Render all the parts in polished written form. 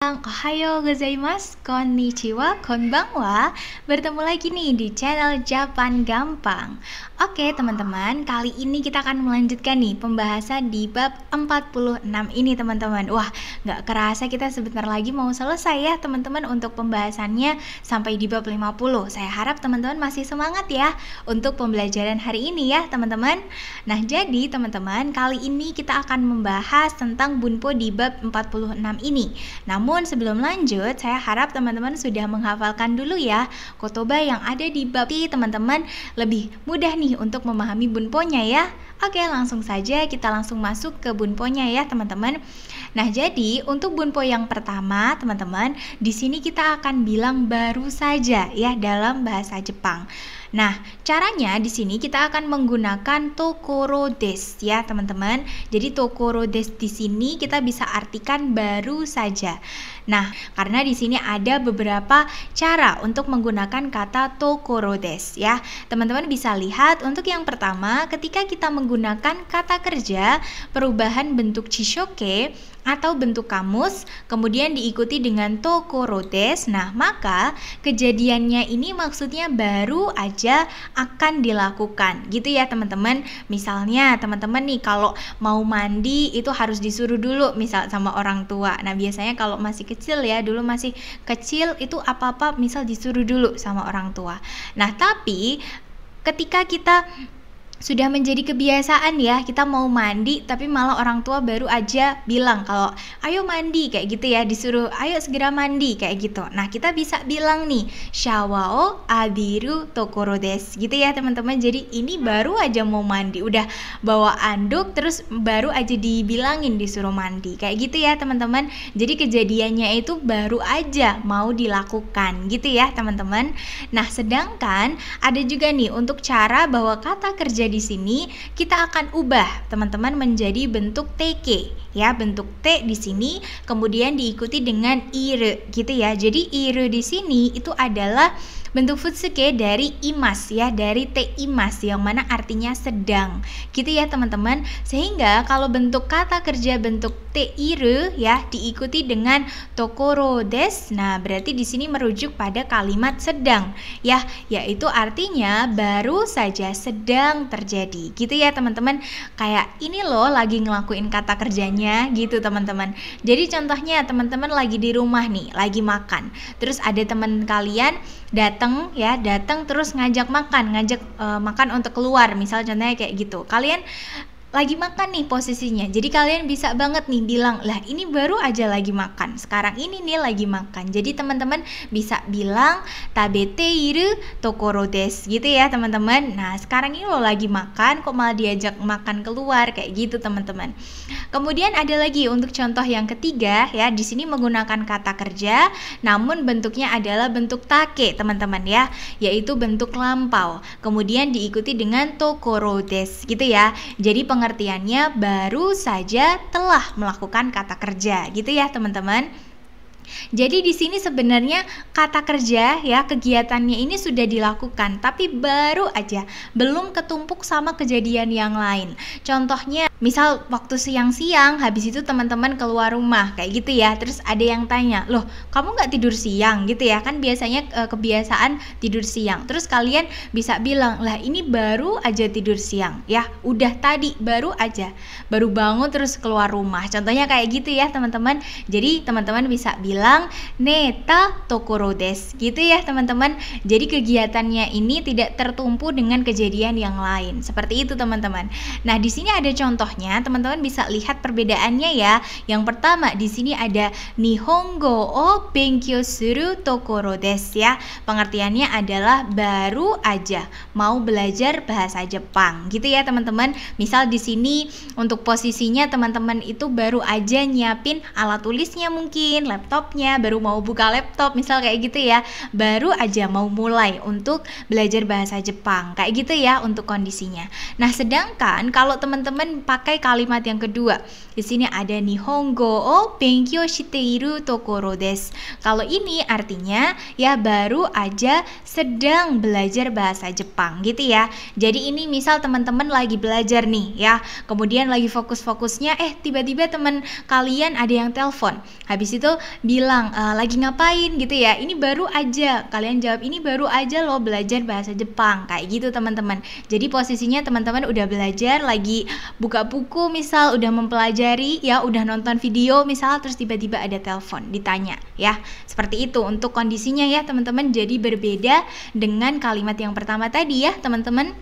minasan, ohayo gozaimasu, konnichiwa, konbanwa. Bertemu lagi nih di channel Japan Gampang. Oke teman-teman, kali ini kita akan melanjutkan nih pembahasan di bab 46 ini teman-teman. Wah, gak kerasa kita sebentar lagi mau selesai ya teman-teman untuk pembahasannya sampai di bab 50. Saya harap teman-teman masih semangat ya untuk pembelajaran hari ini ya teman-teman. Nah jadi teman-teman, kali ini kita akan membahas tentang bunpo di bab 46 ini. Namun sebelum lanjut, saya harap teman-teman sudah menghafalkan dulu ya kotoba yang ada di bab ini, teman-teman lebih mudah nih untuk memahami bunponya ya. Oke, langsung saja kita langsung masuk ke bunponya ya teman-teman. Nah, jadi untuk bunpo yang pertama, teman-teman, di sini kita akan bilang baru saja ya dalam bahasa Jepang. Nah, caranya di sini kita akan menggunakan tokoro desu ya, teman-teman. Jadi tokoro desu di sini kita bisa artikan baru saja. Nah, karena di sini ada beberapa cara untuk menggunakan kata tokoro desu ya. Teman-teman bisa lihat untuk yang pertama, ketika kita menggunakan kata kerja perubahan bentuk chishoke atau bentuk kamus, kemudian diikuti dengan tokoro desu. Nah, maka kejadiannya ini maksudnya baru aja akan dilakukan, gitu ya teman-teman. Misalnya teman-teman nih kalau mau mandi itu harus disuruh dulu misal sama orang tua. Nah, biasanya kalau masih kecil ya, dulu masih kecil itu apa-apa misal disuruh dulu sama orang tua. Nah, tapi ketika kita sudah menjadi kebiasaan ya, kita mau mandi tapi malah orang tua baru aja bilang kalau ayo mandi kayak gitu ya, disuruh ayo segera mandi kayak gitu. Nah, kita bisa bilang nih shawa o abiru tokoro desu gitu ya teman-teman. Jadi ini baru aja mau mandi, udah bawa anduk terus baru aja dibilangin disuruh mandi kayak gitu ya teman-teman. Jadi kejadiannya itu baru aja mau dilakukan gitu ya teman-teman. Nah, sedangkan ada juga nih untuk cara bahwa kata kerja di sini kita akan ubah teman-teman menjadi bentuk TK ya, bentuk T di sini kemudian diikuti dengan ire gitu ya. Jadi ire di sini itu adalah bentuk futsuke dari imas ya, dari te imas yang mana artinya sedang gitu ya teman-teman. Sehingga kalau bentuk kata kerja bentuk te iru ya diikuti dengan tokoro desu, nah berarti di sini merujuk pada kalimat sedang ya, yaitu artinya baru saja sedang terjadi gitu ya teman-teman. Kayak ini loh lagi ngelakuin kata kerjanya gitu teman-teman. Jadi contohnya teman-teman lagi di rumah nih, lagi makan, terus ada teman kalian datang terus ngajak makan untuk keluar, misal contohnya kayak gitu. Kalian lagi makan nih posisinya, jadi kalian bisa banget nih bilang, lah ini baru aja lagi makan, sekarang ini nih lagi makan. Jadi teman-teman bisa bilang tabete iru tokoro desu gitu ya teman-teman. Nah, sekarang ini lo lagi makan kok malah diajak makan keluar kayak gitu teman-teman. Kemudian ada lagi untuk contoh yang ketiga ya, di sini menggunakan kata kerja namun bentuknya adalah bentuk take teman-teman ya, yaitu bentuk lampau. Kemudian diikuti dengan tokoro desu gitu ya. Jadi pengertiannya baru saja telah melakukan kata kerja gitu ya teman-teman. Jadi di sini sebenarnya kata kerja ya, kegiatannya ini sudah dilakukan tapi baru aja belum ketumpuk sama kejadian yang lain. Contohnya misal waktu siang-siang habis itu teman-teman keluar rumah kayak gitu ya, terus ada yang tanya, loh kamu nggak tidur siang gitu ya, kan biasanya kebiasaan tidur siang. Terus kalian bisa bilang, lah ini baru aja tidur siang ya, udah tadi baru bangun terus keluar rumah, contohnya kayak gitu ya teman-teman. Jadi teman-teman bisa bilang neta tokoro desu gitu ya teman-teman. Jadi kegiatannya ini tidak tertumpu dengan kejadian yang lain, seperti itu teman-teman. Nah, di sini ada contohnya, teman-teman bisa lihat perbedaannya ya. Yang pertama di sini ada nihongo o benkyou suru tokoro desu ya. Pengertiannya adalah baru aja mau belajar bahasa Jepang gitu ya teman-teman. Misal di sini untuk posisinya teman-teman itu baru aja nyiapin alat tulisnya, mungkin laptopnya, baru mau buka laptop misal kayak gitu ya, baru aja mau mulai untuk belajar bahasa Jepang kayak gitu ya untuk kondisinya. Nah, sedangkan kalau teman-teman pakai pakai kalimat yang kedua. Di sini ada Nihongo o benkyou shiteiru tokoro desu. Kalau ini artinya ya baru aja sedang belajar bahasa Jepang gitu ya. Jadi ini misal teman-teman lagi belajar nih ya, kemudian lagi fokus-fokusnya tiba-tiba teman kalian ada yang telepon. Habis itu bilang lagi ngapain gitu ya. Ini baru aja, kalian jawab ini baru aja loh belajar bahasa Jepang. Kayak gitu teman-teman. Jadi posisinya teman-teman udah belajar, lagi buka buku misal, udah mempelajari ya, udah nonton video misal, terus tiba-tiba ada telepon ditanya ya. Seperti itu untuk kondisinya ya teman-teman. Jadi berbeda dengan kalimat yang pertama tadi ya teman-teman.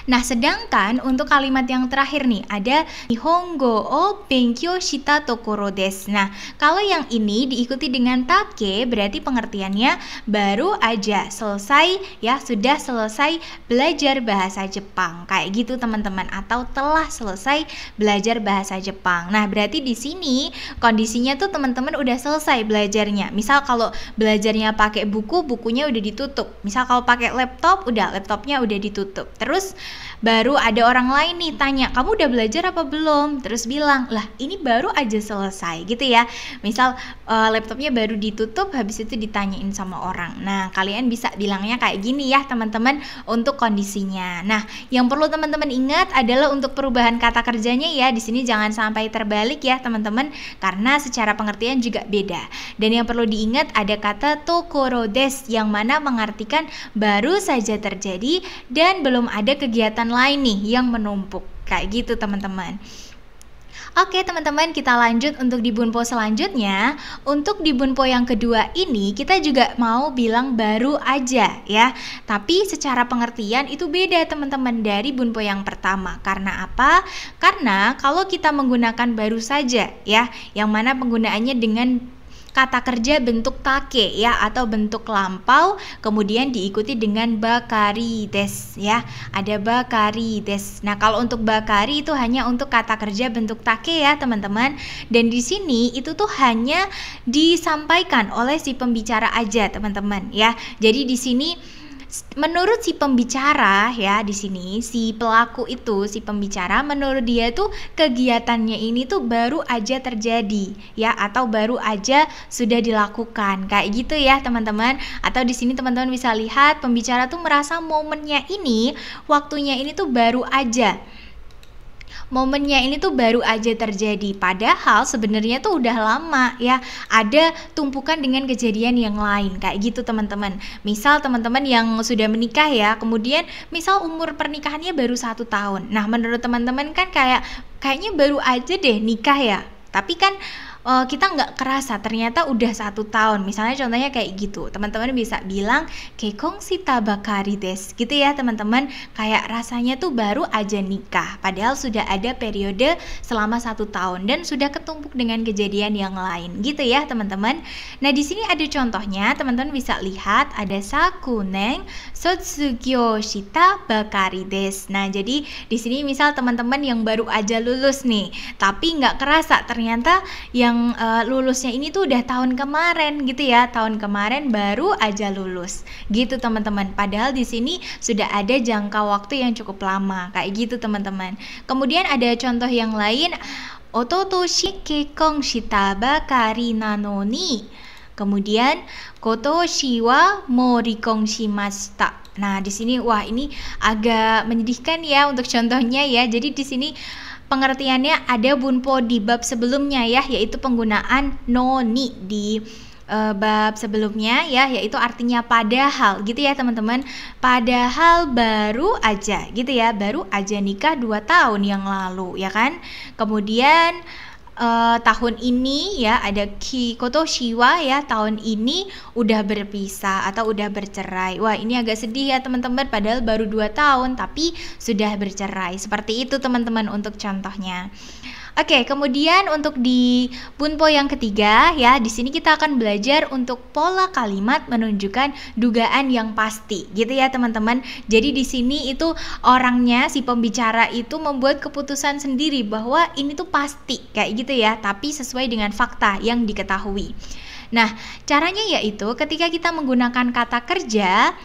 Nah, sedangkan untuk kalimat yang terakhir nih ada Nihongo o benkyou shita tokoro desu. Nah, kalau yang ini diikuti dengan take berarti pengertiannya baru aja selesai ya, sudah selesai belajar bahasa Jepang. Kayak gitu teman-teman, atau telah selesai belajar bahasa Jepang. Nah, berarti di sini kondisinya tuh teman-teman udah selesai belajarnya. Misal kalau belajarnya pakai buku, bukunya udah ditutup. Misal kalau pakai laptop, laptopnya udah ditutup. Terus baru ada orang lain nih tanya, kamu udah belajar apa belum? Terus bilang, lah ini baru aja selesai gitu ya. Misal laptopnya baru ditutup, habis itu ditanyain sama orang. Nah, kalian bisa bilangnya kayak gini ya teman-teman untuk kondisinya. Nah, yang perlu teman-teman ingat adalah untuk perubahan kata kerjanya ya. Di sini jangan sampai terbalik ya teman-teman, karena secara pengertian juga beda. Dan yang perlu diingat ada kata tokoro desu yang mana mengartikan baru saja terjadi dan belum ada kegiatan lain nih yang menumpuk. Kayak gitu teman-teman. Oke teman-teman, kita lanjut untuk di bunpo selanjutnya. Untuk di bunpo yang kedua ini kita juga mau bilang baru aja ya. Tapi secara pengertian itu beda teman-teman dari bunpo yang pertama. Karena apa? Karena kalau kita menggunakan baru saja ya, yang mana penggunaannya dengan kata kerja bentuk take ya, atau bentuk lampau, kemudian diikuti dengan bakari des ya. Ada bakari des. Nah, kalau untuk bakari itu hanya untuk kata kerja bentuk take ya, teman-teman. Dan di sini itu tuh hanya disampaikan oleh si pembicara aja, teman-teman ya. Jadi di sini menurut si pembicara ya, di sini si pelaku itu, si pembicara, menurut dia tuh kegiatannya ini tuh baru aja terjadi ya, atau baru aja sudah dilakukan. Kayak gitu ya teman-teman. Atau di sini teman-teman bisa lihat pembicara tuh merasa momennya ini, waktunya ini tuh baru aja. Momennya ini tuh baru aja terjadi, padahal sebenarnya tuh udah lama ya, ada tumpukan dengan kejadian yang lain. Kayak gitu teman-teman. Misal teman-teman yang sudah menikah ya, kemudian misal umur pernikahannya baru 1 tahun. Nah, menurut teman-teman kan kayaknya baru aja deh nikah ya, tapi kan kita nggak kerasa ternyata udah 1 tahun. Misalnya contohnya kayak gitu, teman-teman bisa bilang kekong shita bakari desu gitu ya teman-teman. Kayak rasanya tuh baru aja nikah, padahal sudah ada periode selama 1 tahun dan sudah ketumpuk dengan kejadian yang lain gitu ya teman-teman. Nah, di sini ada contohnya, teman-teman bisa lihat ada sakunen sotsugyo shita bakari desu. Nah, jadi di sini misal teman-teman yang baru aja lulus nih, tapi nggak kerasa ternyata yang lulusnya ini tuh udah tahun kemarin gitu ya, tahun kemarin baru aja lulus gitu teman-teman. Padahal di sini sudah ada jangka waktu yang cukup lama. Kayak gitu teman-teman. Kemudian ada contoh yang lain, ototoshi kekong shita bakari nano ni, kemudian kotoshi wa mo rikong shimashita. Nah, di sini wah ini agak menyedihkan ya untuk contohnya ya. Jadi di sini pengertiannya ada bunpo di bab sebelumnya ya, yaitu penggunaan noni di bab sebelumnya ya, yaitu artinya padahal gitu ya teman-teman. Padahal baru aja gitu ya, baru aja nikah 2 tahun yang lalu ya kan. Kemudian tahun ini ya ada kotoshi wa ya, tahun ini udah berpisah atau udah bercerai. Wah, ini agak sedih ya teman-teman, padahal baru 2 tahun tapi sudah bercerai. Seperti itu teman-teman untuk contohnya. Oke, kemudian untuk di bunpo yang ketiga ya, di sini kita akan belajar untuk pola kalimat menunjukkan dugaan yang pasti, gitu ya teman-teman. Jadi di sini itu orangnya, si pembicara itu membuat keputusan sendiri bahwa ini tuh pasti kayak gitu ya, tapi sesuai dengan fakta yang diketahui. Nah, caranya yaitu ketika kita menggunakan kata kerja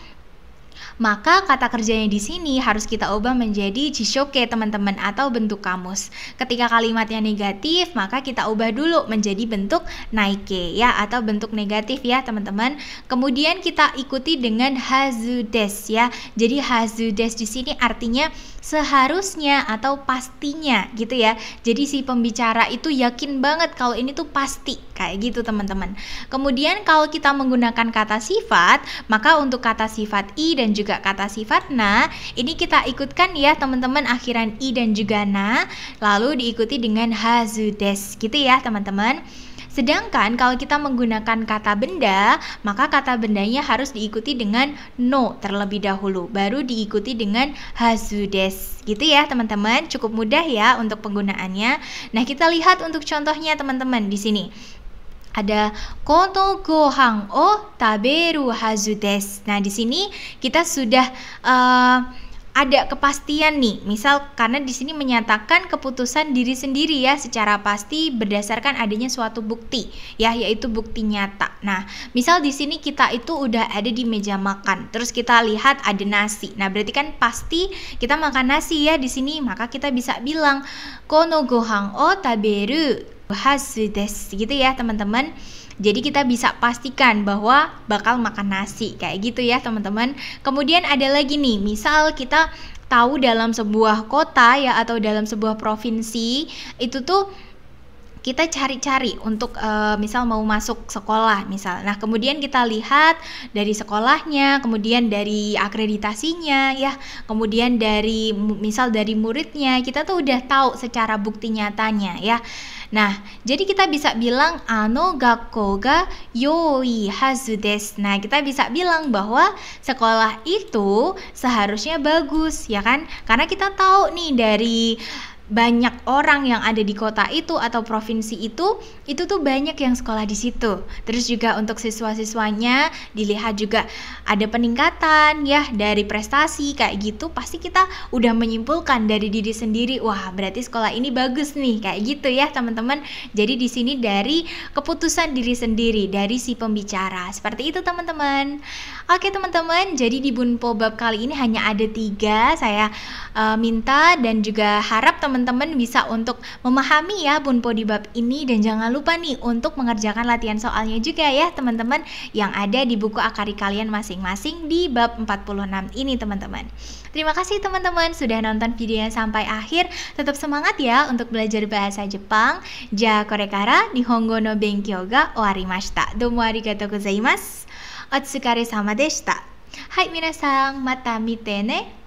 Maka kata kerjanya di sini harus kita ubah menjadi jishoke teman-teman, atau bentuk kamus. Ketika kalimatnya negatif, maka kita ubah dulu menjadi bentuk naike ya, atau bentuk negatif ya teman-teman. Kemudian kita ikuti dengan hazu des ya. Jadi hazu des di sini artinya seharusnya atau pastinya gitu ya. Jadi si pembicara itu yakin banget kalau ini tuh pasti, kayak gitu teman-teman. Kemudian kalau kita menggunakan kata sifat, maka untuk kata sifat i dan juga kata sifat na, ini kita ikutkan ya teman-teman, akhiran i dan juga na, lalu diikuti dengan hazu des gitu ya teman-teman. Sedangkan kalau kita menggunakan kata benda, maka kata bendanya harus diikuti dengan no terlebih dahulu, baru diikuti dengan hazu des. Gitu ya teman-teman, cukup mudah ya untuk penggunaannya. Nah, kita lihat untuk contohnya teman-teman di sini. Ada kono gohan o taberu hazu des. Nah, di sini kita sudah ada kepastian nih, misal karena di sini menyatakan keputusan diri sendiri ya secara pasti berdasarkan adanya suatu bukti ya, yaitu bukti nyata. Nah, misal di sini kita itu udah ada di meja makan, terus kita lihat ada nasi. Nah, berarti kan pasti kita makan nasi ya di sini, maka kita bisa bilang kono gohan o taberu hazu desu gitu ya teman-teman. Jadi kita bisa pastikan bahwa bakal makan nasi, kayak gitu ya teman-teman. Kemudian ada lagi nih, misal kita tahu dalam sebuah kota ya, atau dalam sebuah provinsi itu tuh kita cari-cari untuk misal mau masuk sekolah misal. Nah, kemudian kita lihat dari sekolahnya, kemudian dari akreditasinya ya, kemudian dari misal dari muridnya, kita tuh udah tahu secara bukti nyatanya ya. Nah, jadi kita bisa bilang ano gakko ga yoi hazu desu. Nah, kita bisa bilang bahwa sekolah itu seharusnya bagus ya kan? Karena kita tahu nih dari banyak orang yang ada di kota itu atau provinsi itu tuh banyak yang sekolah di situ. Terus juga untuk siswa-siswanya dilihat juga ada peningkatan ya dari prestasi kayak gitu, pasti kita udah menyimpulkan dari diri sendiri, wah berarti sekolah ini bagus nih, kayak gitu ya teman-teman. Jadi di sini dari keputusan diri sendiri dari si pembicara. Seperti itu teman-teman. Oke teman-teman, jadi di Bunpo bab kali ini hanya ada 3. Saya minta dan juga harap teman-teman bisa untuk memahami ya Bunpo di bab ini, dan jangan lupa nih untuk mengerjakan latihan soalnya juga ya teman-teman yang ada di buku akari kalian masing-masing di bab 46 ini teman-teman. Terima kasih teman-teman sudah nonton videonya sampai akhir. Tetap semangat ya untuk belajar bahasa Jepang. Ja korekara nihongo no benkyou ga owarimashita. Domo arigatou gozaimasu. お疲れ様でした。はい、皆さん、また見てね。